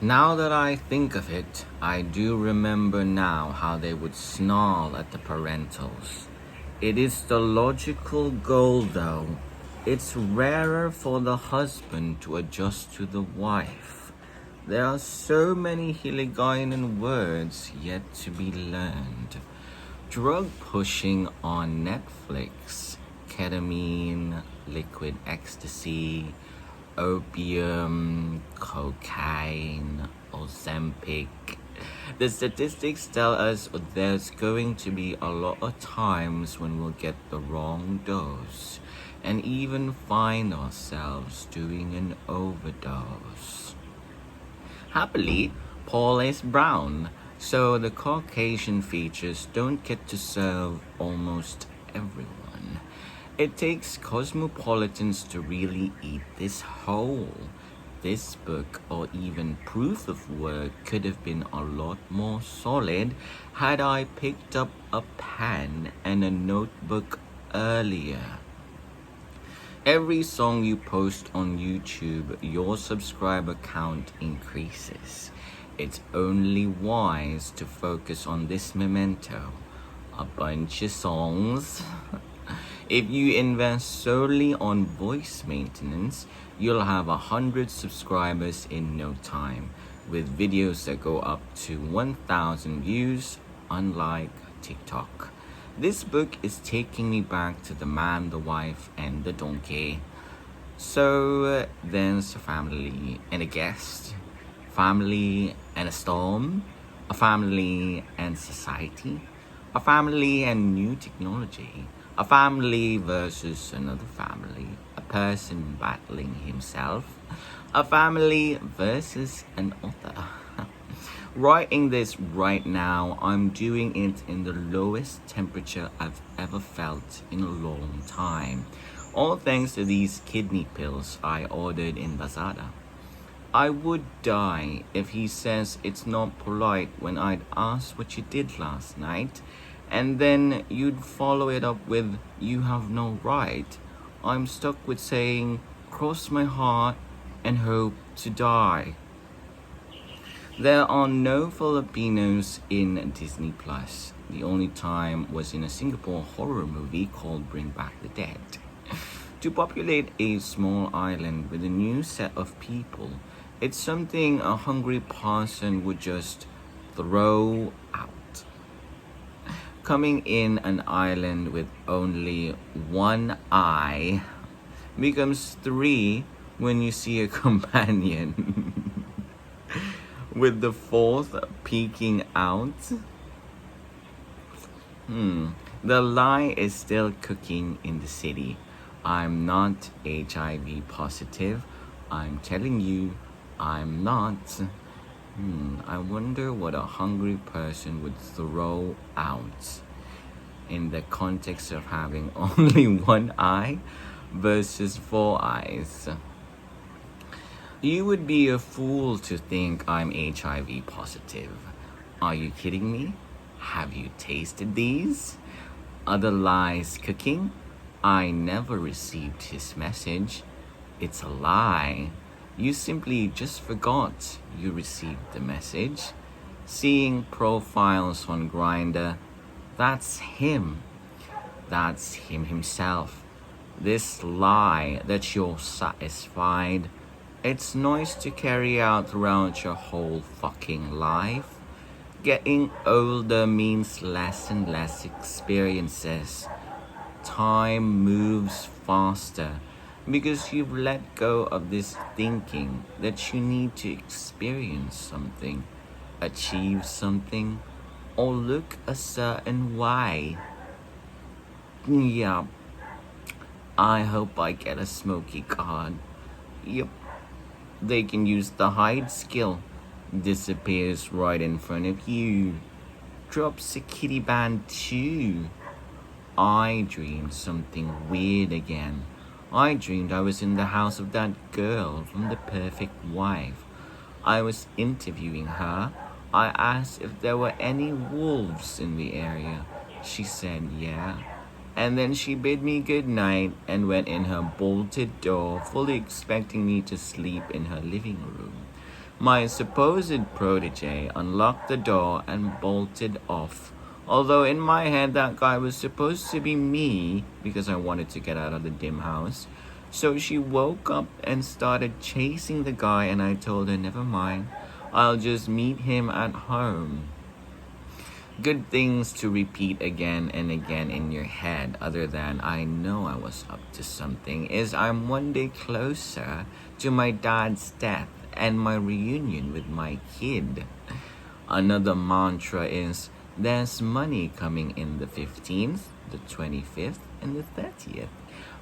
Now that I think of it, I do remember now how they would snarl at the parentals. It is the logical goal though. It's rarer for the husband to adjust to the wife. There are so many Hiligainen words yet to be learned. Drug pushing on Netflix, ketamine, liquid ecstasy, opium, cocaine, Ozempic. The statistics tell us there's going to be a lot of times when we'll get the wrong dose and even find ourselves doing an overdose. Happily, Paul is brown, so the Caucasian features don't get to serve almost everyone. It takes cosmopolitans to really eat this whole. This book, or even proof of work, could have been a lot more solid had I picked up a pen and a notebook earlier. Every song you post on YouTube, your subscriber count increases. It's only wise to focus on this memento. A bunch of songs. If you invest solely on voice maintenance, you'll have 100 subscribers in no time, with videos that go up to 1,000 views, unlike TikTok. This book is taking me back to the man, the wife, and the donkey. So there's a family and a guest, family and a storm, a family and society, a family and new technology, a family versus another family, a person battling himself, a family versus an author. Writing this right now, I'm doing it in the lowest temperature I've ever felt in a long time. All thanks to these kidney pills I ordered in Lazada. I would die if he says it's not polite when I'd ask what you did last night, and then you'd follow it up with, you have no right. I'm stuck with saying, cross my heart and hope to die. There are no Filipinos in Disney Plus. The only time was in a Singapore horror movie called Bring Back the Dead. To populate a small island with a new set of people, it's something a hungry person would just throw out. Coming in an island with only one eye becomes 3 when you see a companion. With the 4th peeking out. The lie is still cooking in the city. I'm not HIV positive. I'm telling you, I'm not. I wonder what a hungry person would throw out in the context of having only one eye versus 4 eyes. You would be a fool to think I'm HIV positive. Are you kidding me? Have you tasted these? Other lies cooking? I never received his message. It's a lie. You simply just forgot you received the message. Seeing profiles on Grindr, that's him. That's him himself. This lie that you're satisfied, it's noise to carry out throughout your whole fucking life. Getting older means less and less experiences. Time moves faster because you've let go of this thinking that you need to experience something, achieve something, or look a certain way. Yeah, I hope I get a smoky card. Yep. They can use the hide skill. Disappears right in front of you. Drops a kitty band too. I dreamed something weird again. I dreamed I was in the house of that girl from The Perfect Wife. I was interviewing her. I asked if there were any wolves in the area. She said yeah. And then she bid me good night and went in her bolted door, fully expecting me to sleep in her living room. My supposed protege unlocked the door and bolted off. Although in my head that guy was supposed to be me because I wanted to get out of the dim house. So she woke up and started chasing the guy, and I told her, never mind, I'll just meet him at home. Good things to repeat again and again in your head, other than I know I was up to something, is I'm one day closer to my dad's death and my reunion with my kid. Another mantra is there's money coming in the 15th, the 25th, and the 30th.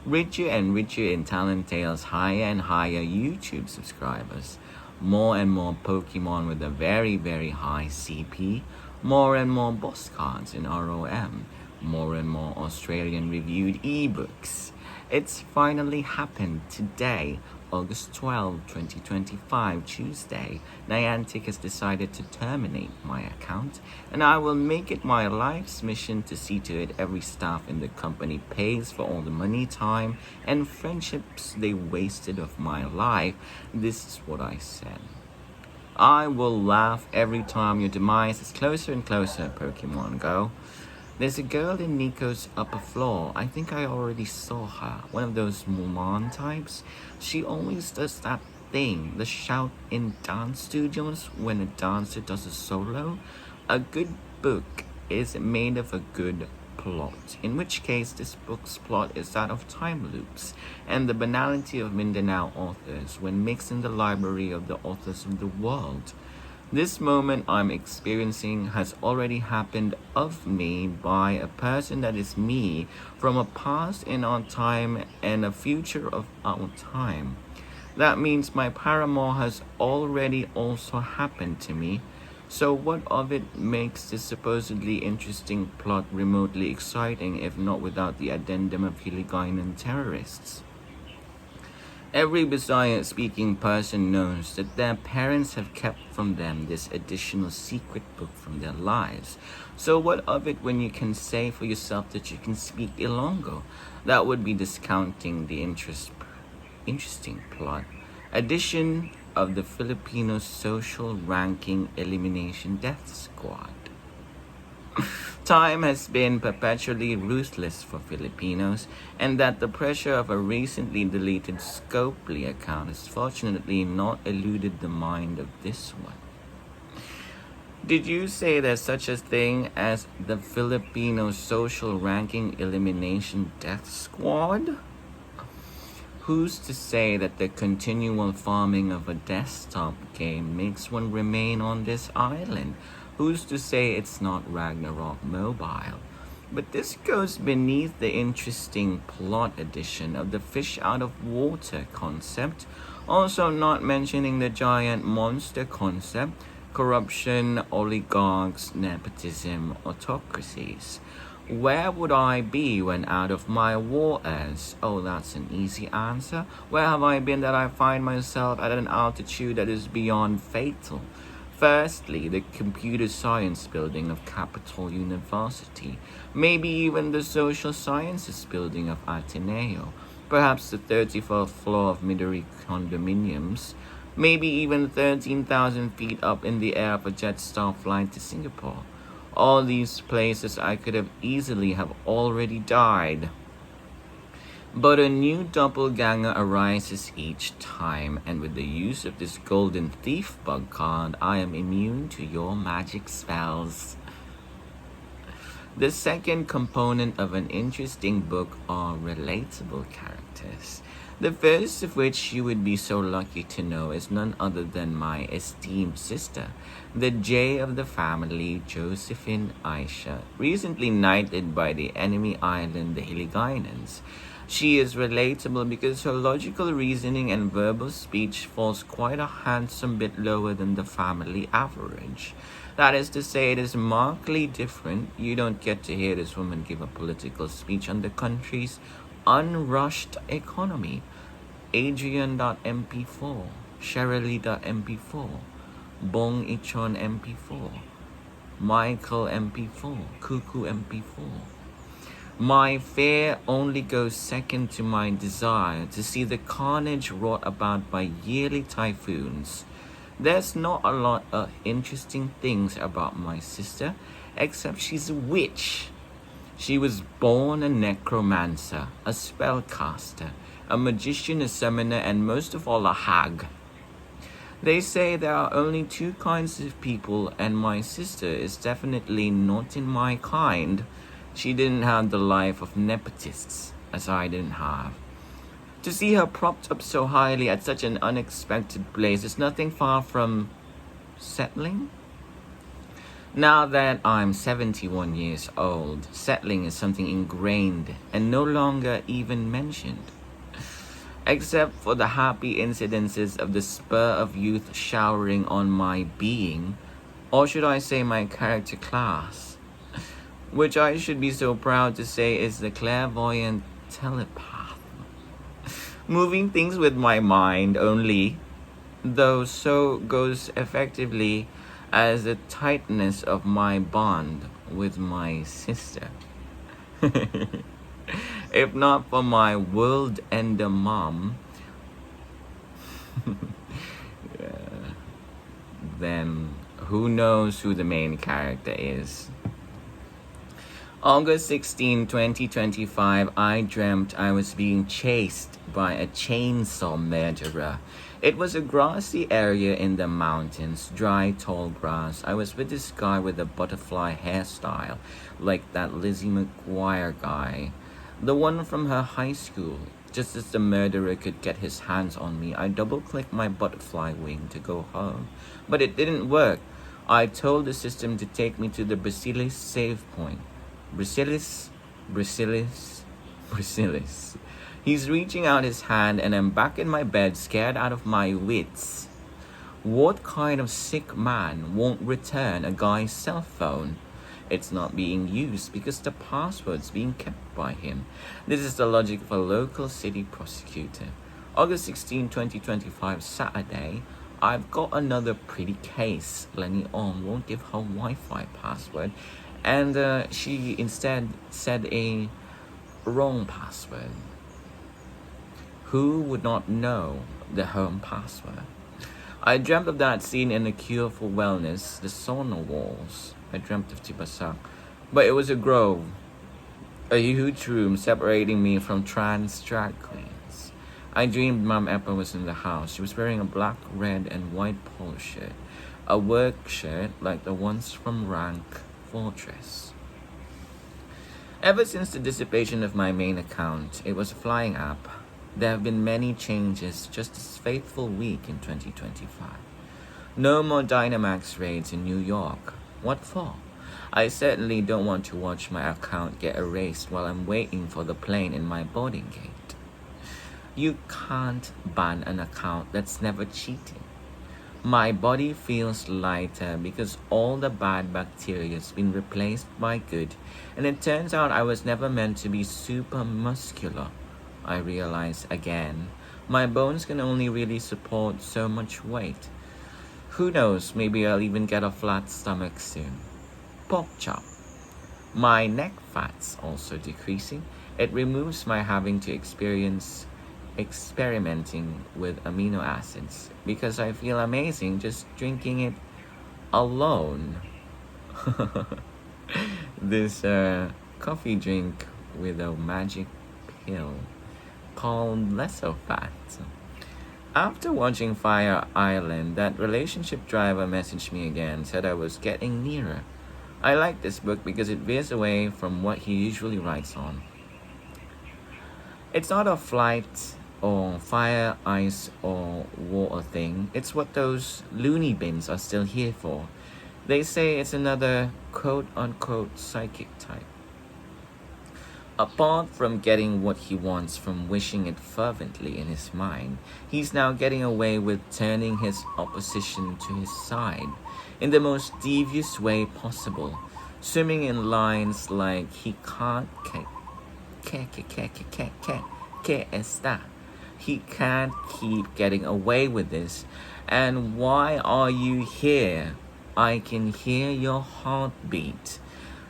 Richer and richer in talent tales, higher and higher YouTube subscribers. More and more Pokemon with a very, very high CP. More and more boss cards in ROM. More and more Australian reviewed ebooks. It's finally happened today, August 12, 2025, Tuesday. Niantic has decided to terminate my account, and I will make it my life's mission to see to it every staff in the company pays for all the money, time, and friendships they wasted of my life. This is what I said. I will laugh every time your demise is closer and closer, Pokemon Go. There's a girl in Nico's upper floor. I think I already saw her. One of those Mulan types. She always does that thing, the shout in dance studios when a dancer does a solo. A good book is made of a good plot, in which case this book's plot is that of time loops and the banality of Mindanao authors when mixed in the library of the authors of the world. This moment I'm experiencing has already happened of me by a person that is me from a past in our time and a future of our time. That means my paramour has already also happened to me. So what of it makes this supposedly interesting plot remotely exciting if not without the addendum of Hiligaynon terrorists? Every Bisaya-speaking person knows that their parents have kept from them this additional secret book from their lives. So what of it when you can say for yourself that you can speak Ilonggo? That would be discounting the interesting plot. Addition of the Filipino Social Ranking Elimination Death Squad. Time has been perpetually ruthless for Filipinos, and that the pressure of a recently deleted Scopely account has fortunately not eluded the mind of this one. Did you say there's such a thing as the Filipino Social Ranking Elimination Death Squad? Who's to say that the continual farming of a desktop game makes one remain on this island? Who's to say it's not Ragnarok Mobile? But this goes beneath the interesting plot addition of the fish out of water concept, also not mentioning the giant monster concept, corruption, oligarchs, nepotism, autocracies. Where would I be when out of my waters? Oh, that's an easy answer. Where have I been that I find myself at an altitude that is beyond fatal? Firstly, the computer science building of Capital University, maybe even the social sciences building of Ateneo, perhaps the 34th floor of Midori condominiums, maybe even 13,000 feet up in the air of a Jetstar flight to Singapore. All these places I could have easily have already died. But a new doppelganger arises each time, and with the use of this golden thief bug card, I am immune to your magic spells. The second component of an interesting book are relatable characters. The first of which you would be so lucky to know is none other than my esteemed sister, the J of the family, Josephine Aisha, recently knighted by the enemy island, the Hiligaynons. She is relatable because her logical reasoning and verbal speech falls quite a handsome bit lower than the family average. That is to say, it is markedly different. You don't get to hear this woman give a political speech on the country's unrushed economy. Adrian.mp4, Shirley.mp4, Bong Ichon MP4, Michael MP4, Cuckoo MP4. My fear only goes second to my desire to see the carnage wrought about by yearly typhoons. There's not a lot of interesting things about my sister, except she's a witch. She was born a necromancer, a spellcaster, a magician, a summoner, and most of all, a hag. They say there are only two kinds of people, and my sister is definitely not in my kind. She didn't have the life of nepotists, as I didn't have. To see her propped up so highly at such an unexpected place is nothing far from settling. Now that I'm 71 years old, settling is something ingrained and no longer even mentioned. Except for the happy incidences of the spur of youth showering on my being, or should I say my character class, which I should be so proud to say is the clairvoyant telepath. Moving things with my mind only, though so goes effectively as the tightness of my bond with my sister. If not for my world ender mom, then who knows who the main character is. August 16, 2025, I dreamt I was being chased by a chainsaw murderer. It was a grassy area in the mountains, dry, tall grass. I was with this guy with a butterfly hairstyle, like that Lizzie McGuire guy, the one from her high school. Just as the murderer could get his hands on me, I double-clicked my butterfly wing to go home. But it didn't work. I told the system to take me to the Basilis save point. Basilis. He's reaching out his hand and I'm back in my bed, scared out of my wits. What kind of sick man won't return a guy's cell phone? It's not being used because the password's being kept by him. This is the logic of a local city prosecutor. August 16, 2025, Saturday. I've got another pretty case. Lenny On won't give her Wi-Fi password, and she instead said a wrong password. Who would not know the home password? I dreamt of that scene in The Cure for Wellness, the sauna walls. I dreamt of Tibasak, but it was a grove, a huge room separating me from trans drag queens. I dreamed Mom Eppa was in the house. She was wearing a black, red, and white polo shirt, a work shirt like the ones from Rank Fortress. Ever since the dissipation of my main account, it was a flying app. There have been many changes, just this fateful week in 2025. No more Dynamax raids in New York. What for? I certainly don't want to watch my account get erased while I'm waiting for the plane in my boarding gate. You can't ban an account that's never cheating. My body feels lighter because all the bad bacteria has been replaced by good, and it turns out I was never meant to be super muscular. I realize again, my bones can only really support so much weight. Who knows, maybe I'll even get a flat stomach soon. Pork chop. My neck fat's also decreasing. It removes my having to experimenting with amino acids because I feel amazing just drinking it alone. This coffee drink with a magic pill called Lesofat. After watching Fire Island, that relationship driver messaged me again, said I was getting nearer. I like this book because it veers away from what he usually writes on. It's not a flight or fire, ice, or water thing. It's what those loony bins are still here for. They say it's another quote-unquote psychic type. Apart from getting what he wants from wishing it fervently in his mind, he's now getting away with turning his opposition to his side in the most devious way possible, swimming in lines like he can't he can't keep getting away with this. And why are you here? I can hear your heartbeat.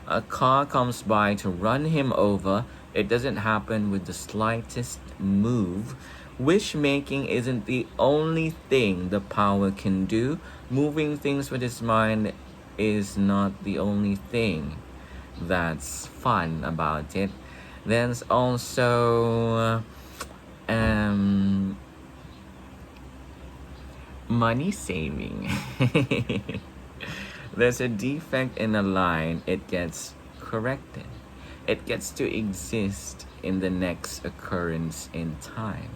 A car comes by to run him over. It doesn't happen with the slightest move. Wish making isn't the only thing the power can do. Moving things with his mind is not the only thing that's fun about it. There's also money saving. There's a defect in a line, it gets corrected. It gets to exist in the next occurrence in time.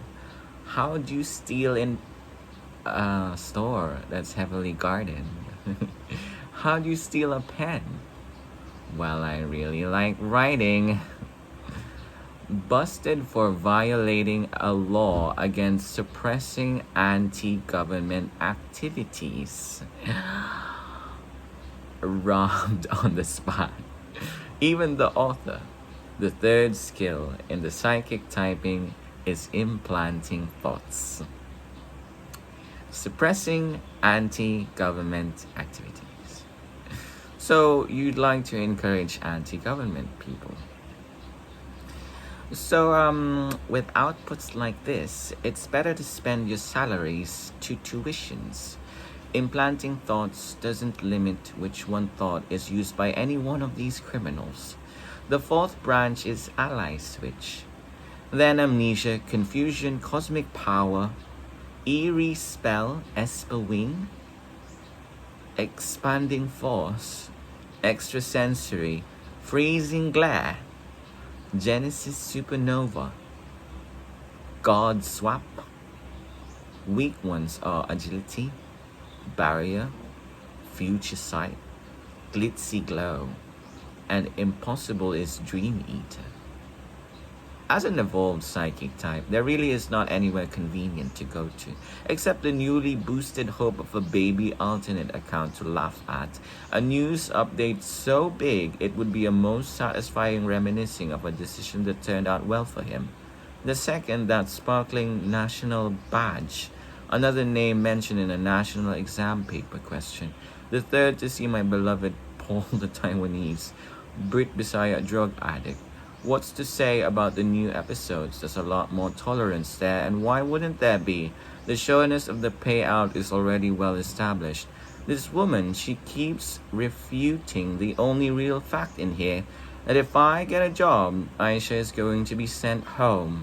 How do you steal in a store that's heavily guarded? How do you steal a pen? Well, I really like writing. Busted for violating a law against suppressing anti-government activities. Robbed on the spot. Even the author. The third skill in the psychic typing is implanting thoughts. Suppressing anti-government activities. So you'd like to encourage anti-government people. So with outputs like this, it's better to spend your salaries to tuitions. Implanting thoughts doesn't limit which one thought is used by any one of these criminals. The fourth branch is ally switch. Then amnesia, confusion, cosmic power, eerie spell, esper wing, expanding force, extrasensory, freezing glare, Genesis supernova, God swap. Weak ones are agility, barrier, future sight, glitzy glow, and impossible is dream eater. As an evolved psychic type, there really is not anywhere convenient to go to, except the newly boosted hope of a baby alternate account to laugh at. A news update so big it would be a most satisfying reminiscing of a decision that turned out well for him. The second, that sparkling national badge, another name mentioned in a national exam paper question. The third, to see my beloved Paul the Taiwanese, Brit Bisaya drug addict. What's to say about the new episodes? There's a lot more tolerance there, and why wouldn't there be? The sureness of the payout is already well established. This woman, she keeps refuting the only real fact in here, that if I get a job, Aisha is going to be sent home.